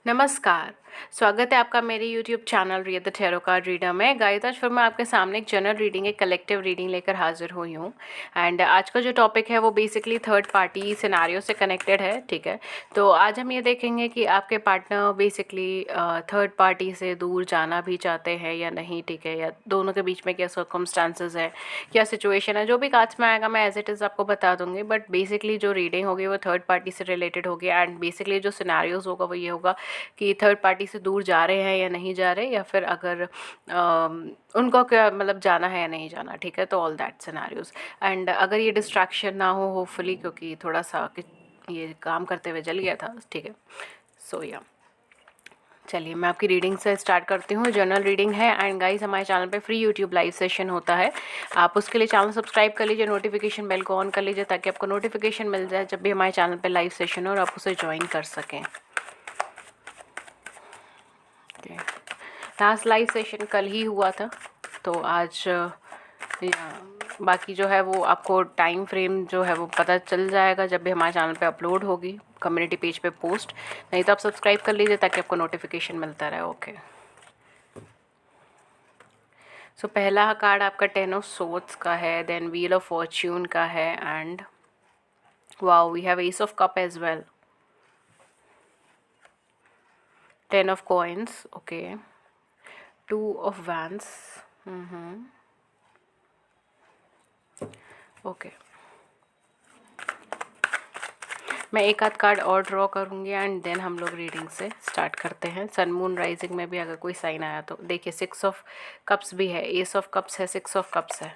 नमस्कार, स्वागत है आपका मेरे YouTube channel Riya the tarot card reader में। गाइस, आज फिर मैं आपके सामने एक जनरल रीडिंग, एक कलेक्टिव रीडिंग लेकर हाजिर हुई हूँ। एंड आज का जो टॉपिक है वो बेसिकली थर्ड पार्टी सिनेरियो से कनेक्टेड है, ठीक है। तो आज हम ये देखेंगे कि आपके पार्टनर बेसिकली थर्ड पार्टी से दूर जाना भी चाहते हैं या नहीं, ठीक है, या दोनों के बीच में क्या सर्कमस्टांसेस है, क्या सिचुएशन है। जो भी कार्ड्स में आएगा मैं एज इट इज़ आपको बता दूंगी, बट बेसिकली जो रीडिंग होगी वो थर्ड पार्टी से रिलेटेड होगी। एंड बेसिकली जो सिनेरियोज होगा वो ये होगा कि थर्ड पार्टी से दूर जा रहे हैं या नहीं जा रहे, या फिर अगर उनको क्या मतलब जाना है या नहीं जाना, ठीक है। तो ऑल दैट सिनेरियोज। एंड अगर ये डिस्ट्रैक्शन ना हो होपफुली, क्योंकि थोड़ा सा ये काम करते हुए जल गया था, ठीक है। सो या चलिए मैं आपकी रीडिंग से स्टार्ट करती हूँ। जर्नल रीडिंग है। एंड गाइस, हमारे चैनल पे फ्री यूट्यूब लाइव सेशन होता है। आप उसके लिए चैनल सब्सक्राइब कर लीजिए, नोटिफिकेशन बेल को ऑन कर लीजिए, ताकि आपको नोटिफिकेशन मिल जाए जब भी हमारे चैनल पे लाइव सेशन हो और आप उसे ज्वाइन कर सकें। लास्ट लाइव सेशन कल ही हुआ था, तो आज बाकी जो है वो आपको टाइम फ्रेम जो है वो पता चल जाएगा जब भी हमारे चैनल पे अपलोड होगी, कम्युनिटी पेज पे पोस्ट। नहीं तो आप सब्सक्राइब कर लीजिए ताकि आपको नोटिफिकेशन मिलता रहे। ओके, सो पहला कार्ड आपका 10 ऑफ सोर्ड्स का है, देन व्हील ऑफ फॉर्च्यून का है, and wow we have ace of cup as well, 10 of coins, okay, 2 of wands, okay. मैं एक आध कार्ड और ड्रॉ करूँगी एंड देन हम लोग रीडिंग से स्टार्ट करते हैं। सन मून राइजिंग में भी अगर कोई साइन आया तो देखिए, 6 ऑफ कप्स भी है, एस ऑफ कप्स है, 6 ऑफ कप्स है,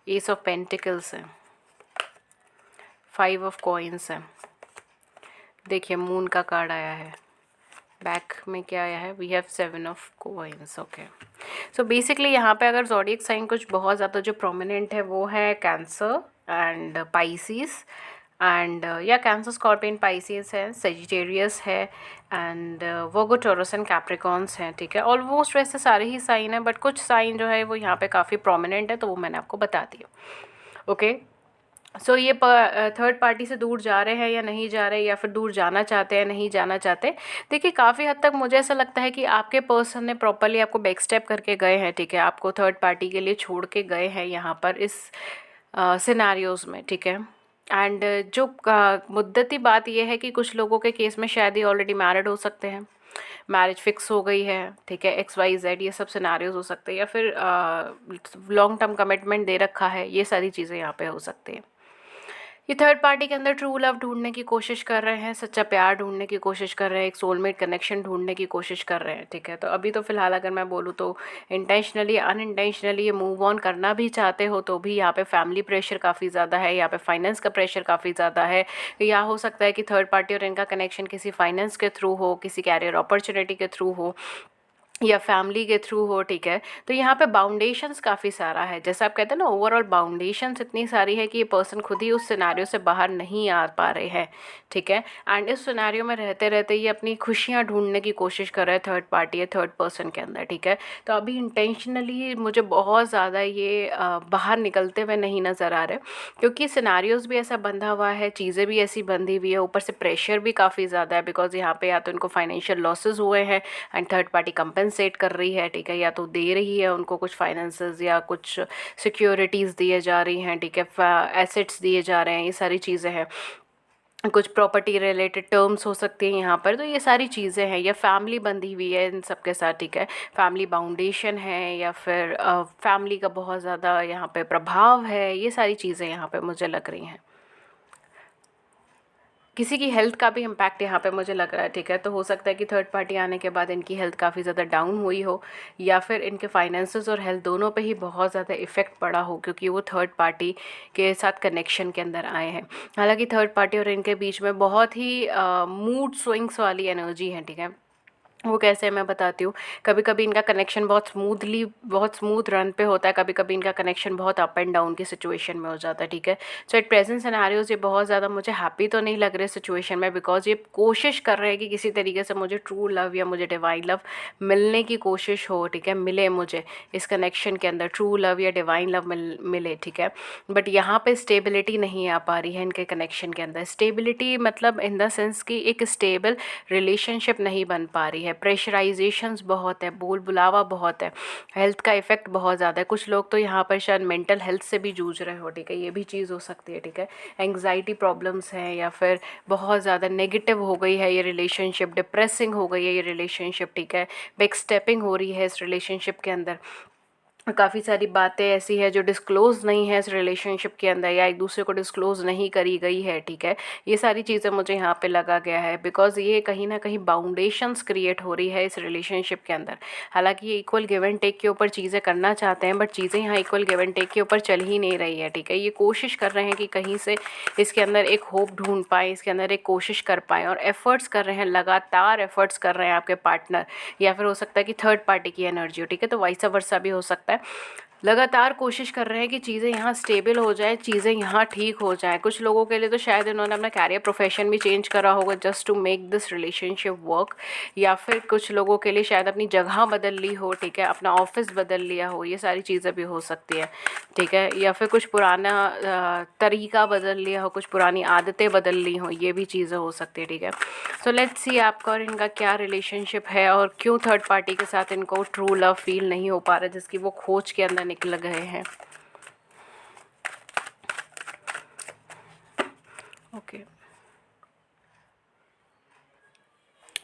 एस ऑफ पेंटिकल्स है, 5 ऑफ कॉइन्स है। देखिए मून का कार्ड आया है, बैक में क्या आया है, we have 7 of coins, okay. So basically यहाँ पे अगर ज़ोडिएक साइन कुछ बहुत ज़्यादा जो प्रोमिनेंट है वो है कैंसर एंड पाइसिस, एंड या कैंसर, स्कॉर्पियन, पाइसिस है, सेजिटेरियस है, and Virgo, taurus and Capricorns हैं, ठीक है। ऑलमोस्ट वैसे सारे ही साइन हैं, बट कुछ साइन जो है वो यहाँ पे काफ़ी प्रोमिनेंट है, तो वो मैंने आपको बता दिया, ओके। सो ये थर्ड पार्टी से दूर जा रहे हैं या नहीं जा रहे, या फिर दूर जाना चाहते हैं नहीं जाना चाहते। देखिए काफ़ी हद तक मुझे ऐसा लगता है कि आपके पर्सन ने प्रॉपरली आपको बैक स्टेप करके गए हैं, ठीक है, आपको थर्ड पार्टी के लिए छोड़ के गए हैं यहाँ पर इस सिनेरियोज में, ठीक है। एंड जो मुद्दती बात यह है कि कुछ लोगों के केस में शायद ही ऑलरेडी मैरिड हो सकते हैं, मैरिज फिक्स हो गई है, ठीक है, XYZ ये सब सिनेरियोज हो सकते हैं, या फिर लॉन्ग टर्म कमिटमेंट दे रखा है, ये सारी चीज़ें यहाँ पे हो सकती हैं। ये थर्ड पार्टी के अंदर ट्रू लव ढूंढने की कोशिश कर रहे हैं, सच्चा प्यार ढूंढने की कोशिश कर रहे हैं, एक सोलमेट कनेक्शन ढूंढने की कोशिश कर रहे हैं, ठीक है। तो अभी तो फिलहाल अगर मैं बोलूँ तो इंटेंशनली अनइंटेंशनली ये मूव ऑन करना भी चाहते हो तो भी यहाँ पे फैमिली प्रेशर काफ़ी ज़्यादा है, यहाँ पे फाइनेंस का प्रेशर काफ़ी ज़्यादा है, या हो सकता है कि थर्ड पार्टी और इनका कनेक्शन किसी फाइनेंस के थ्रू हो, किसी कैरियर अपॉर्चुनिटी के थ्रू हो, या फैमिली के थ्रू हो, ठीक है। तो यहाँ पे बाउंडेशंस काफ़ी सारा है, जैसे आप कहते हैं ना, ओवरऑल बाउंडेशंस इतनी सारी है कि ये पर्सन खुद ही उस सिनेरियो से बाहर नहीं आ पा रहे हैं, ठीक है। एंड इस सिनेरियो में रहते रहते ये अपनी खुशियाँ ढूंढने की कोशिश कर रहे हैं थर्ड पार्टी या थर्ड पर्सन के अंदर, ठीक है। तो अभी इंटेंशनली मुझे बहुत ज़्यादा ये बाहर निकलते हुए नहीं नज़र आ रहे, क्योंकि सिनेरियोज भी ऐसा बंधा हुआ है, चीज़ें भी ऐसी बंधी हुई है, ऊपर से प्रेशर भी काफ़ी ज़्यादा है, बिकॉज यहाँ पे या तो इनको फाइनेंशियल लॉसेज हुए हैं एंड थर्ड पार्टी कंपेंसेट कर रही है, ठीक है, या तो दे रही है उनको कुछ फाइनेंसेस या कुछ सिक्योरिटीज़ दिए जा रही हैं, ठीक है, एसेट्स दिए जा रहे हैं, ये सारी चीज़ें हैं, कुछ प्रॉपर्टी रिलेटेड टर्म्स हो सकती हैं यहाँ पर। तो ये सारी चीज़ें हैं, या फैमिली बंधी हुई है इन सब के साथ, ठीक है, फैमिली बाउंडेशन है, या फिर फैमिली का बहुत ज़्यादा यहाँ पे प्रभाव है, ये सारी चीज़ें यहाँ पे मुझे लग रही हैं। किसी की हेल्थ का भी इम्पैक्ट यहाँ पे मुझे लग रहा है, ठीक है। तो हो सकता है कि थर्ड पार्टी आने के बाद इनकी हेल्थ काफ़ी ज़्यादा डाउन हुई हो, या फिर इनके फाइनेंसेस और हेल्थ दोनों पे ही बहुत ज़्यादा इफ़ेक्ट पड़ा हो, क्योंकि वो थर्ड पार्टी के साथ कनेक्शन के अंदर आए हैं। हालांकि थर्ड पार्टी और इनके बीच में बहुत ही मूड स्विंग्स वाली एनर्जी है, ठीक है। वो कैसे है मैं बताती हूँ। कभी कभी इनका कनेक्शन बहुत स्मूथ रन पे होता है, कभी कभी इनका कनेक्शन बहुत अप एंड डाउन की सिचुएशन में हो जाता है, ठीक है। सो एट प्रेजेंट सिनेरियोज ये बहुत ज़्यादा मुझे हैप्पी तो नहीं लग रहे सिचुएशन में, बिकॉज ये कोशिश कर रहे हैं कि किसी तरीके से मुझे ट्रू लव या मुझे डिवाइन लव मिलने की कोशिश हो, ठीक है, मिले मुझे इस कनेक्शन के अंदर ट्रू लव या डिवाइन लव मिले, ठीक है। बट यहाँ पे स्टेबिलिटी नहीं आ पा रही है इनके कनेक्शन के अंदर। स्टेबिलिटी मतलब इन द सेंस कि एक स्टेबल रिलेशनशिप नहीं बन पा रही है। प्रेशराइजेशंस बहुत है, बोल बुलावा बहुत है, हेल्थ का इफ़ेक्ट बहुत ज़्यादा है। कुछ लोग तो यहाँ पर शायद मेंटल हेल्थ से भी जूझ रहे हो, ठीक है, ये भी चीज़ हो सकती है, ठीक है। एंग्जाइटी प्रॉब्लम्स हैं या फिर बहुत ज़्यादा नेगेटिव हो गई है ये रिलेशनशिप, डिप्रेसिंग हो गई है ये रिलेशनशिप, ठीक है। बैक स्टेपिंग हो रही है इस रिलेशनशिप के अंदर। काफ़ी सारी बातें ऐसी है जो डिस्क्लोज़ नहीं है इस रिलेशनशिप के अंदर, या एक दूसरे को डिस्क्लोज़ नहीं करी गई है, ठीक है। ये सारी चीज़ें मुझे यहाँ पे लगा गया है, बिकॉज़ ये कहीं ना कहीं बाउंडेशंस क्रिएट हो रही है इस रिलेशनशिप के अंदर। हालांकि ये इक्वल गिव एंड टेक के ऊपर चीज़ें करना चाहते हैं, बट चीज़ें यहाँ इक्वल गिव एंड टेक के ऊपर चल ही नहीं रही है, ठीक है। ये कोशिश कर रहे हैं कि कहीं से इसके अंदर एक होप ढूंढ पाएँ, इसके अंदर एक कोशिश कर पाएँ, और एफ़र्ट्स कर रहे हैं, लगातार एफ़र्ट्स कर रहे हैं आपके पार्टनर, या फिर हो सकता है कि थर्ड पार्टी की एनर्जी हो, ठीक है। तो वाइस वर्सा भी हो सकता है। लगातार कोशिश कर रहे हैं कि चीज़ें यहाँ स्टेबल हो जाए, चीज़ें यहाँ ठीक हो जाए। कुछ लोगों के लिए तो शायद इन्होंने अपना कैरियर प्रोफेशन भी चेंज करा होगा just to make this relationship work, या फिर कुछ लोगों के लिए शायद अपनी जगह बदल ली हो, ठीक है, अपना ऑफिस बदल लिया हो, ये सारी चीज़ें भी हो सकती है, ठीक है। या फिर कुछ पुराना तरीका बदल लिया हो, कुछ पुरानी आदतें बदल ली हो, ये भी चीज़ें हो सकती है, ठीक है। सो लेट्स सी आपका और इनका क्या रिलेशनशिप है, और क्यों थर्ड पार्टी के साथ इनको ट्रू लव फील नहीं हो पा रहा जिसकी वो खोज के अंदर निकल गए हैं। ओके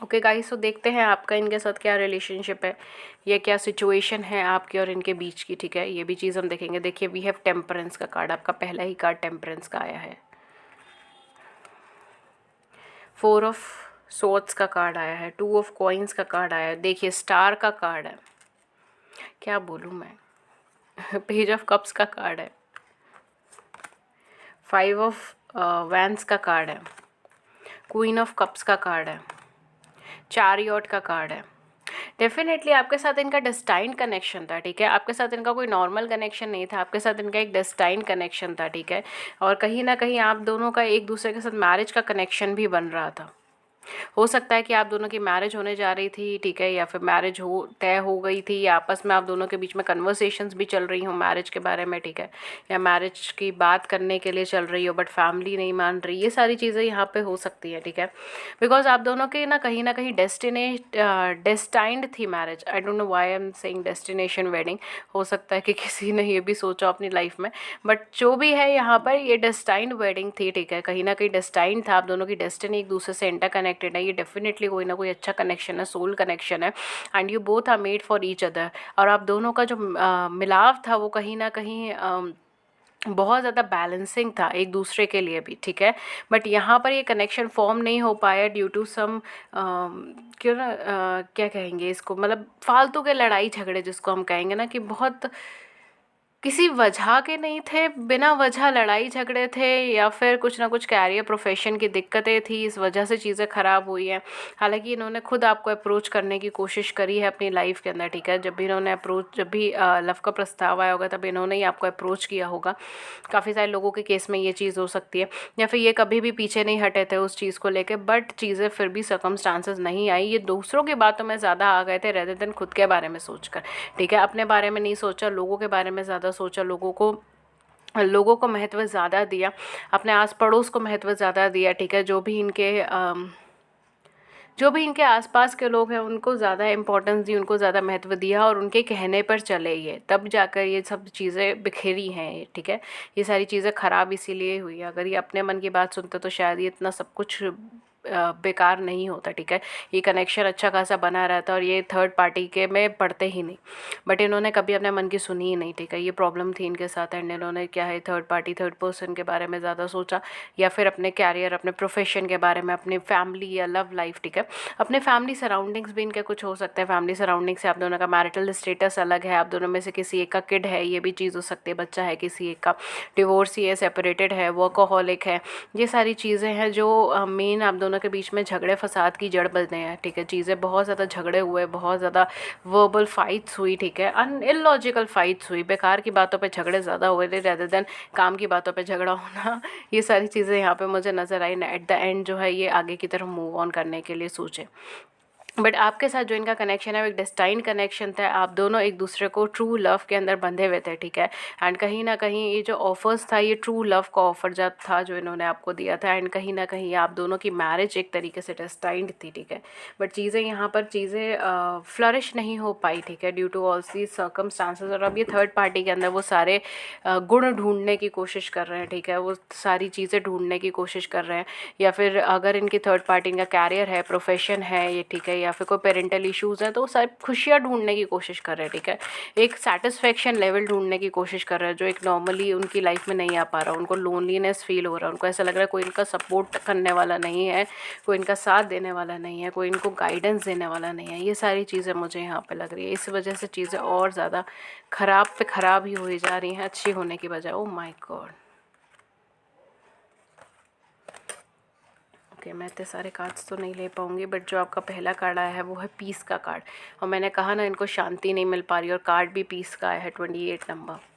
ओके गाइस, तो देखते हैं आपका इनके साथ क्या रिलेशनशिप है, ये क्या सिचुएशन है आपके और इनके बीच की, ठीक है। ये भी चीज़ हम देखेंगे। देखिए, वी हैव टेम्परेंस का कार्ड, आपका पहला ही कार्ड टेम्परेंस का आया है। 4 ऑफ सोर्ड्स का कार्ड आया है, 2 ऑफ कॉइन्स का कार्ड आया है। देखिए, स्टार का कार्ड है, क्या बोलूँ मैं पेज ऑफ कप्स का कार्ड है, 5 ऑफ वैंस का कार्ड है, क्वीन ऑफ कप्स का कार्ड है, चैरियट का कार्ड है। डेफिनेटली आपके साथ इनका डेस्टाइन्ड कनेक्शन था, ठीक है। आपके साथ इनका कोई नॉर्मल कनेक्शन नहीं था, आपके साथ इनका एक डेस्टाइन्ड कनेक्शन था, ठीक है। और कहीं ना कहीं आप दोनों का एक दूसरे के साथ मैरिज का कनेक्शन भी बन रहा था। हो सकता है कि आप दोनों की मैरिज होने जा रही थी, ठीक है, या फिर मैरिज तय हो गई थी, या आपस में आप दोनों के बीच में कन्वर्सेशंस भी चल रही हों मैरिज के बारे में, ठीक है, या मैरिज की बात करने के लिए चल रही हो बट फैमिली नहीं मान रही। ये सारी चीज़ें यहाँ पे हो सकती है, ठीक है। बिकॉज आप दोनों के ना कहीं डेस्टाइंड थी marriage. I don't know why I am saying destination wedding. हो सकता है कि किसी ने ये भी सोचा अपनी लाइफ में, बट जो भी है यहाँ पर ये डेस्टाइंड वेडिंग थी, ठीक है। कहीं ना कहीं डेस्टाइंड था, आप दोनों की डेस्टिनी एक दूसरे से इंटर कनेक्टेड है। ये डेफिनेटली कोई ना कोई अच्छा कनेक्शन है, सोल कनेक्शन है, and you both are made for each other. और आप दोनों का जो मिलाव था वो कहीं ना कहीं बहुत ज़्यादा बैलेंसिंग था एक दूसरे के लिए भी, ठीक है। बट यहाँ पर ये कनेक्शन फॉर्म नहीं हो पाया ड्यू टू सम क्यों ना क्या कहेंगे इसको, मतलब फालतू के लड़ाई झगड़े जिसको हम कहेंगे ना, कि बहुत किसी वजह के नहीं थे, बिना वजह लड़ाई झगड़े थे, या फिर कुछ ना कुछ कैरियर प्रोफेशन की दिक्कतें थी, इस वजह से चीज़ें ख़राब हुई हैं। हालांकि इन्होंने खुद आपको अप्रोच करने की कोशिश करी है अपनी लाइफ के अंदर, ठीक है। जब भी लव का प्रस्ताव आया होगा तब इन्होंने ही आपको अप्रोच किया होगा। काफ़ी सारे लोगों के केस में ये चीज़ हो सकती है, या फिर ये कभी भी पीछे नहीं हटे थे उस चीज़ को लेकर, बट चीज़ें फिर भी सर्कमस्टांसेस नहीं आई। ये दूसरों की बातों में ज़्यादा आ गए थे रेदर देन खुद के बारे में सोचकर, ठीक है। अपने बारे में नहीं सोचा, लोगों के बारे में ज़्यादा सोचा, लोगों को महत्व ज़्यादा दिया, अपने आस पड़ोस को महत्व ज़्यादा दिया, ठीक है। जो भी इनके आसपास के लोग हैं उनको ज़्यादा इम्पोर्टेंस दी, उनको ज़्यादा महत्व दिया, और उनके कहने पर चले ये, तब जाकर ये सब चीज़ें बिखरी हैं, ठीक है। ये सारी चीज़ें ख़राब इसीलिए हुई है। अगर ये अपने मन की बात सुनते तो शायद ये इतना सब कुछ बेकार नहीं होता, ठीक है। ये कनेक्शन अच्छा खासा बना रहता और ये थर्ड पार्टी के में पड़ते ही नहीं, बट इन्होंने कभी अपने मन की सुनी ही नहीं, ठीक है। ये प्रॉब्लम थी इनके साथ, एंड इन्होंने क्या है थर्ड पर्सन के बारे में ज़्यादा सोचा, या फिर अपने कैरियर, अपने प्रोफेशन के बारे में, अपनी फैमिली या लव लाइफ, ठीक है। अपने फैमिली सराउंडिंग्स भी इनके कुछ हो सकते हैं। फैमिली सराउंडिंग से आप दोनों का मैरिटल स्टेटस अलग है, आप दोनों में से किसी एक का किड है, ये भी चीज़ हो सकती है, बच्चा है किसी एक का, डिवोर्सी है, सेपरेटेड है, वर्कोहॉलिक है। ये सारी चीज़ें हैं जो मेन आप दोनों दोनों के बीच में झगड़े फसाद की जड़ बने हैं, ठीक है। चीज़ें बहुत ज़्यादा झगड़े हुए, बहुत ज़्यादा वर्बल फाइट्स हुई, ठीक है, इलॉजिकल फाइट्स हुई, बेकार की बातों पे झगड़े ज़्यादा हुए थे रेदर देन काम की बातों पे झगड़ा होना। ये सारी चीज़ें यहाँ पे मुझे नज़र आई। एट द एंड जो है ये आगे की तरफ मूव ऑन करने के लिए सोचे। बट आपके साथ जो इनका कनेक्शन है वो एक डेस्टाइन्ड कनेक्शन था। आप दोनों एक दूसरे को ट्रू लव के अंदर बंधे हुए थे, ठीक है। एंड कहीं ना कहीं ये जो ऑफर्स था ये ट्रू लव का ऑफर जब था जो इन्होंने आपको दिया था। एंड कहीं ना कहीं आप दोनों की मैरिज एक तरीके से डेस्टाइन्ड थी, ठीक है। बट चीज़ें यहाँ पर चीज़ें फ्लरिश नहीं हो पाई, ठीक है, due to all the circumstances. और अब ये थर्ड पार्टी के अंदर वो सारे गुण ढूंढने की कोशिश कर रहे हैं, ठीक है, वो सारी चीज़ें ढूंढने की कोशिश कर रहे हैं। या फिर अगर इनकी थर्ड पार्टी इनका कैरियर है, प्रोफेशन है ये, ठीक है, या फिर कोई पेरेंटल इश्यूज़ है, तो वो सारी खुशियाँ ढूंढने की कोशिश कर रहे हैं, ठीक है। एक सेटिस्फेक्शन लेवल ढूंढने की कोशिश कर रहे हैं जो एक नॉर्मली उनकी लाइफ में नहीं आ पा रहा। उनको लोनलीनेस फील हो रहा है, उनको ऐसा लग रहा है कोई इनका सपोर्ट करने वाला नहीं है, कोई इनका साथ देने वाला नहीं है, कोई इनको गाइडेंस देने वाला नहीं है। ये सारी चीज़ें मुझे यहाँ पे लग रही है। इस वजह से चीज़ें और ज़्यादा ख़राब पे ख़राब ही हुई जा रही हैं, अच्छी होने की बजाय। Oh my God. ओके, मैं इतने सारे कार्ड्स तो नहीं ले पाऊँगी, बट जो आपका पहला कार्ड आया है वो है पीस का कार्ड। और मैंने कहा ना इनको शांति नहीं मिल पा रही, और कार्ड भी पीस का आया है, 28 नंबर।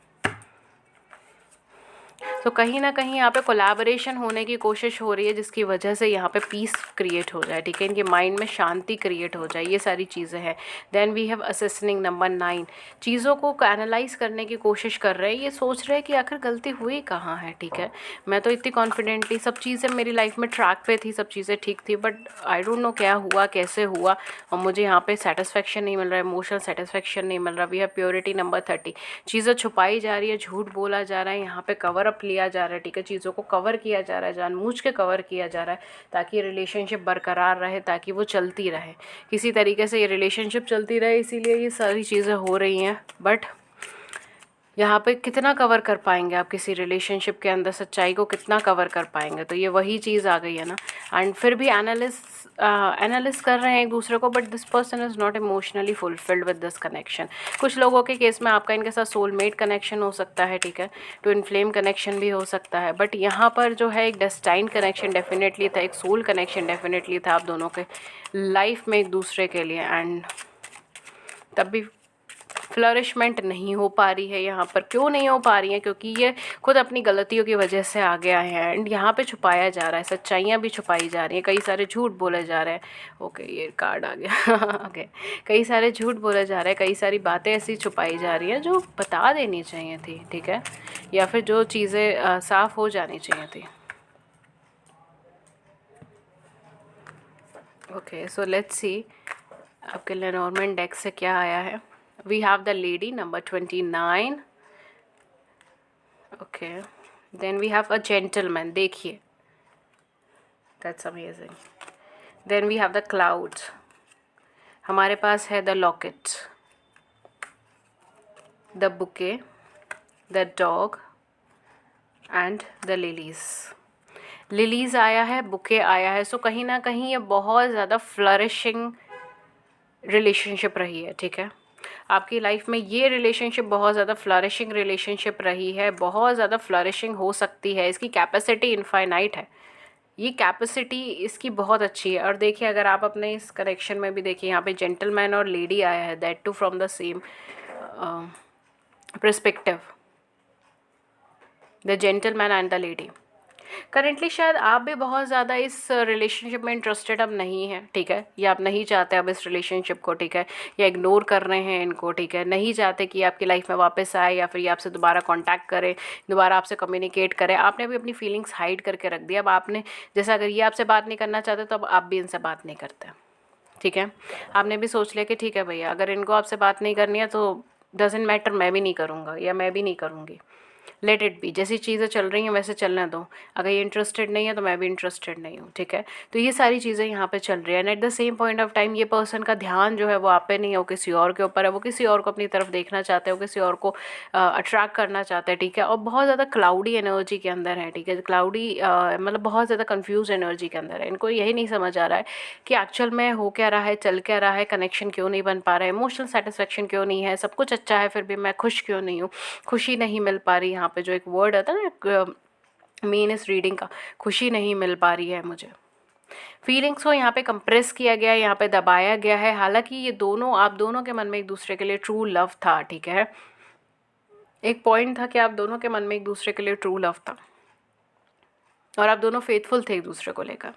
तो कहीं ना कहीं यहाँ पे कोलैबोरेशन होने की कोशिश हो रही है जिसकी वजह से यहाँ पे पीस क्रिएट हो जाए, ठीक है, इनके माइंड में शांति क्रिएट हो जाए। ये सारी चीज़ें हैं। Then we have assessing number 9। चीज़ों को एनालाइज करने की कोशिश कर रहे हैं, ये सोच रहे हैं कि आखिर गलती हुई कहाँ है, ठीक है। मैं तो इतनी कॉन्फिडेंटली सब चीज़ें मेरी लाइफ में ट्रैक पे थी, सब चीज़ें ठीक थी, बट आई डोंट नो क्या हुआ, कैसे हुआ, और मुझे यहाँ पे सेटिस्फेक्शन नहीं मिल रहा है, इमोशनल सेटिस्फेक्शन नहीं मिल रहा। We have purity number 30। चीज़ें छुपाई जा रही है, झूठ बोला जा रहा है, यहाँ पे कवर अप लिया जा रहा है, ठीक है, चीज़ों को कवर किया जा रहा है, जानबूझ के कवर किया जा रहा है ताकि रिलेशनशिप बरकरार रहे, ताकि वो चलती रहे, किसी तरीके से ये रिलेशनशिप चलती रहे, इसीलिए ये सारी चीज़ें हो रही हैं। बट यहाँ पे कितना कवर कर पाएंगे आप किसी रिलेशनशिप के अंदर, सच्चाई को कितना कवर कर पाएंगे, तो ये वही चीज़ आ गई है ना। एंड फिर भी एनालिस्ट कर रहे हैं एक दूसरे को, but this person is not emotionally fulfilled with this connection. कुछ लोगों के केस में आपका इनके साथ सोलमेट कनेक्शन हो सकता है, ठीक है, ट्विन फ्लेम कनेक्शन भी हो सकता है, बट यहाँ पर जो है एक डेस्टाइन कनेक्शन डेफिनेटली था, एक सोल कनेक्शन डेफिनेटली था आप दोनों के लाइफ में एक दूसरे के लिए। एंड तब भी फ्लरिशमेंट नहीं हो पा रही है यहाँ पर। क्यों नहीं हो पा रही है? क्योंकि ये खुद अपनी गलतियों की वजह से आगे आए हैं। एंड यहाँ पे छुपाया जा रहा है, सच्चाइयाँ भी छुपाई जा रही हैं, कई सारे झूठ बोले जा रहे हैं। ओके, ये कार्ड आ गया। ओके, कई सारे झूठ बोले जा रहे हैं, कई सारी बातें ऐसी छुपाई जा रही हैं जो बता देनी चाहिए थी, ठीक है, या फिर जो चीज़ें साफ़ हो जानी चाहिए थी। ओके, सो लेट्स सी आपके लेनॉर्मैंड डेक से क्या आया है। We have the lady number 29. Okay, then we have a gentleman. देखिए, that's amazing. Then we have the clouds. हमारे पास है the locket, the bouquet, the dog and the lilies. Lilies आया है, बुके आया है। सो कहीं ना कहीं ये बहुत ज़्यादा फ्लरिशिंग रिलेशनशिप रही है, ठीक है। आपकी लाइफ में ये रिलेशनशिप बहुत ज़्यादा फ्लरिशिंग रिलेशनशिप रही है, बहुत ज़्यादा फ्लरिशिंग हो सकती है, इसकी कैपेसिटी इनफाइनाइट है, ये कैपेसिटी इसकी बहुत अच्छी है। और देखिए, अगर आप अपने इस कनेक्शन में भी देखिए, यहाँ पे जेंटलमैन और लेडी आया है, that too from the same perspective, the gentleman and the lady. Currently शायद आप भी बहुत ज़्यादा इस रिलेशनशिप में इंटरेस्टेड अब नहीं है, ठीक है, या आप नहीं चाहते अब इस रिलेशनशिप को, ठीक है, या इग्नोर कर रहे हैं इनको, ठीक है, नहीं चाहते कि आपकी लाइफ में वापस आए या फिर ये आपसे दोबारा कांटेक्ट करे, दोबारा आपसे कम्युनिकेट करे। आपने भी अपनी फीलिंग्स हाइड करके रख दिया। अब आपने, जैसे अगर ये आपसे बात नहीं करना चाहते तो अब आप भी इनसे बात नहीं करते, ठीक है। आपने भी सोच लिया कि ठीक है भैया, अगर इनको आपसे बात नहीं करनी है तो डजेंट मैटर, मैं भी नहीं करूँगा या मैं भी नहीं करूँगी, लेट इट बी, जैसी चीज़ें चल रही हैं वैसे चलने दो, अगर ये इंटरेस्टेड नहीं है तो मैं भी इंटरेस्टेड नहीं हूँ, ठीक है। तो ये सारी चीज़ें यहाँ पे चल रही है। And at the same point of time ये पर्सन का ध्यान जो है वो आप पे नहीं है, वो किसी और के ऊपर है, वो किसी और को अपनी तरफ देखना चाहते हैं, वो किसी और को अट्रैक्ट करना चाहते हैं, ठीक है। और बहुत ज़्यादा क्लाउडी एनर्जी के अंदर है, ठीक है, क्लाउडी मतलब बहुत ज़्यादा कन्फ्यूज एनर्जी के अंदर है। इनको यही नहीं समझ आ रहा है कि एक्चुअल में हो क्या रहा है, चल क्या रहा है, कनेक्शन क्यों नहीं बन पा रहा है, इमोशनल सेटिस्फेक्शन क्यों नहीं है, सब कुछ अच्छा है फिर भी मैं खुश क्यों नहीं हूँ, खुशी नहीं मिल पा रही। यहाँ पे जो एक वर्ड आता है ना मेन इस रीडिंग का, खुशी नहीं मिल पा रही है मुझे, फीलिंग्स को यहाँ पे कंप्रेस किया गया है, यहाँ पे दबाया गया है। हालांकि ये दोनों, आप दोनों के मन में एक दूसरे के लिए ट्रू लव था, ठीक है। एक पॉइंट था कि आप दोनों के मन में एक दूसरे के लिए ट्रू लव था और आप दोनों फेथफुल थे एक दूसरे को लेकर,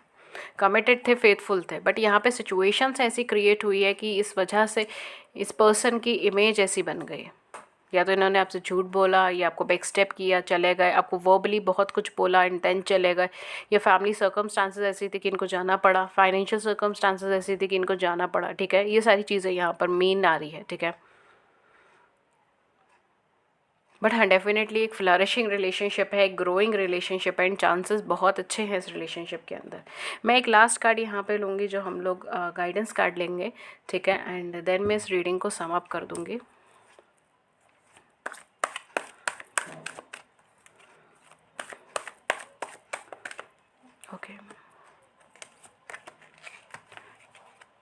कमिटेड थे, फेथफुल थे। बट यहाँ पे सिचुएशंस ऐसी क्रिएट हुई है कि इस वजह से इस पर्सन की इमेज ऐसी बन गई, या तो इन्होंने आपसे झूठ बोला, या आपको बैक स्टेप किया, चले गए, आपको वर्बली बहुत कुछ बोला एंड देन चले गए, या फैमिली सर्कमस्टांसेस ऐसी थी कि इनको जाना पड़ा, फाइनेंशियल सर्कमस्टांसेस ऐसी थी कि इनको जाना पड़ा, ठीक है। ये सारी चीज़ें यहाँ पर मेन आ रही है, ठीक है। बट हाँ, डेफिनेटली एक फ्लरिशिंग रिलेशनशिप है, एक ग्रोइंग रिलेशनशिप है एंड चांसेस बहुत अच्छे हैं इस रिलेशनशिप के अंदर। मैं एक लास्ट कार्ड यहाँ पे लूँगी जो हम लोग गाइडेंस कार्ड लेंगे, ठीक है, एंड देन मैं इस रीडिंग को सम अप कर दूँगी। Okay,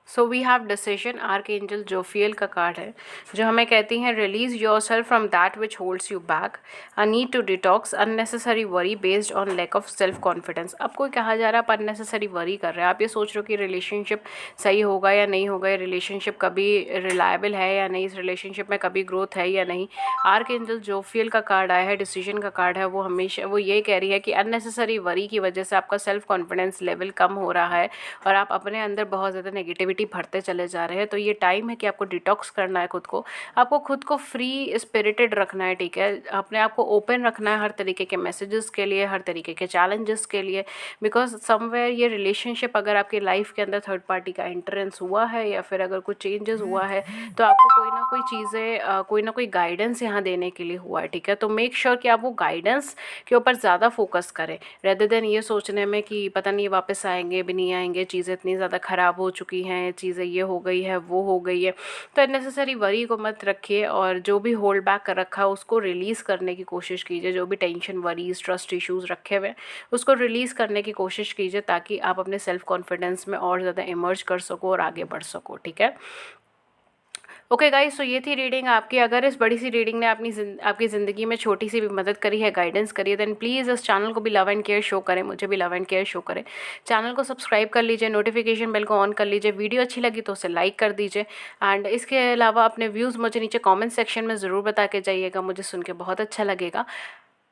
so we have decision. Archangel Jophiel का कार्ड है जो हमें कहती हैं release yourself from that which holds you back, a need to detox unnecessary worry based on lack of self confidence. आपको कहा जा रहा है आप अननेसेसरी वरी कर रहे हैं, आप ये सोच रहे हो कि रिलेशनशिप सही होगा या नहीं होगा, रिलेशनशिप कभी रिलायबल है या नहीं, इस रिलेशनशिप में कभी ग्रोथ है या नहीं। आर्कएंजल जोफियल का कार्ड आया है, डिसीजन का कार्ड है, वो हमेशा वो ये कह रही है कि अननेसेसरी वरी की वजह से आपका सेल्फ कॉन्फिडेंस लेवल कम हो रहा है और आप अपने अंदर बहुत ज़्यादा नेगेटिविटी भरते चले जा रहे हैं। तो ये टाइम है कि आपको डिटॉक्स करना है खुद को, आपको खुद को फ्री स्पिरिटेड रखना है, ठीक है। अपने आप को ओपन रखना है हर तरीके के मैसेजेस के लिए, हर तरीके के चैलेंजेस के लिए, बिकॉज समवेयर ये रिलेशनशिप अगर आपकी लाइफ के अंदर थर्ड पार्टी का एंट्रेंस हुआ है या फिर अगर कुछ चेंजेस हुआ है तो आपको कोई ना कोई चीज़ें कोई ना कोई गाइडेंस यहाँ देने के लिए हुआ है, ठीक है। तो मेक श्योर कि आप वो गाइडेंस के ऊपर ज़्यादा फोकस करें रेदर देन ये सोचने में कि पता नहीं वापस आएंगे भी नहीं आएंगे, चीज़ें इतनी ज़्यादा ख़राब हो चुकी हैं, चीज़ें ये हो गई है, वो हो गई है। तो अननेसेसरी वरी को मत रखिए और जो भी होल्ड बैक कर रखा है उसको रिलीज़ करने की कोशिश कीजिए। जो भी टेंशन, वरीज, ट्रस्ट इश्यूज़ रखे हुए हैं उसको रिलीज़ करने की कोशिश कीजिए ताकि आप अपने सेल्फ कॉन्फिडेंस में और ज़्यादा इमर्ज कर सको और आगे बढ़ सको, ठीक है। ओके गाइस, तो ये थी रीडिंग आपकी। अगर इस बड़ी सी रीडिंग ने आपकी ज़िंदगी में छोटी सी भी मदद करी है, गाइडेंस करी है, देन प्लीज़ इस चैनल को भी लव एंड केयर शो करें, मुझे भी लव एंड केयर शो करें। चैनल को सब्सक्राइब कर लीजिए, नोटिफिकेशन बेल को ऑन कर लीजिए, वीडियो अच्छी लगी तो उसे लाइक कर दीजिए एंड इसके अलावा अपने व्यूज़ मुझे नीचे कॉमेंट सेक्शन में ज़रूर बता के जाइएगा, मुझे सुन के बहुत अच्छा लगेगा।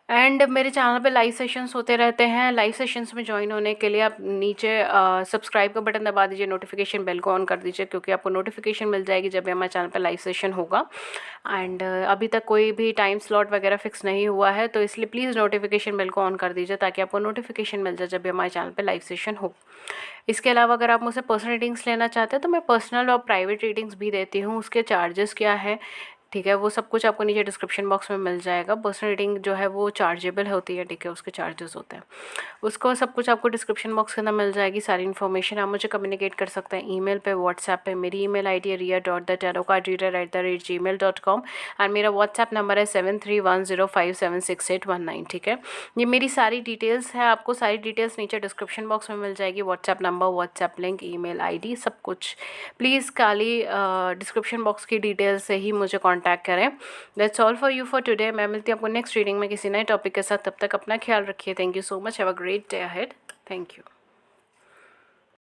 एंड मेरे चैनल पे लाइव सेशंस होते रहते हैं। लाइव सेशंस में ज्वाइन होने के लिए आप नीचे सब्सक्राइब का बटन दबा दीजिए, नोटिफिकेशन बेल को ऑन कर दीजिए क्योंकि आपको नोटिफिकेशन मिल जाएगी जब भी हमारे चैनल पे लाइव सेशन होगा। एंड अभी तक कोई भी टाइम स्लॉट वगैरह फिक्स नहीं हुआ है तो इसलिए प्लीज़ नोटिफिकेशन बेल को ऑन कर दीजिए ताकि आपको नोटिफिकेशन मिल जाए जब भी हमारे चैनल पर लाइव सेशन हो। इसके अलावा अगर आप मुझसे पर्सनल रीडिंग्स लेना चाहते हैं तो मैं पर्सनल और प्राइवेट रीडिंग्स भी देती हूँ। उसके चार्जेस क्या है, ठीक है, वो सब कुछ आपको नीचे डिस्क्रिप्शन बॉक्स में मिल जाएगा। पर्सनल रीडिंग जो है वो चार्जेबल होती है, ठीक है, उसके चार्जेस होते हैं। उसको सब कुछ आपको डिस्क्रिप्शन बॉक्स के अंदर मिल जाएगी सारी इन्फॉर्मेशन। आप मुझे कम्युनिकेट कर सकते हैं ईमेल पे, व्हाट्सएप पे। मेरी ईमेल आईडी है ria.thetarotcardreader@gmail.com एंड मेरा व्हाट्सएप नंबर है 7310576819, ठीक है। ये मेरी सारी डिटेल्स है, आपको सारी डिटेल्स नीचे डिस्क्रिप्शन बॉक्स में मिल जाएगी, WhatsApp number, WhatsApp link, email ID, सब कुछ। प्लीज़ खाली डिस्क्रिप्शन बॉक्स की डिटेल्स से ही मुझे कॉन्टैक्ट करें। That's all for you for today. मैं मिलती हूँ आपको नेक्स्ट रीडिंग में किसी नए टॉपिक के साथ। तब तक अपना ख्याल रखिए। Thank you so much. Have a great day ahead. Thank you.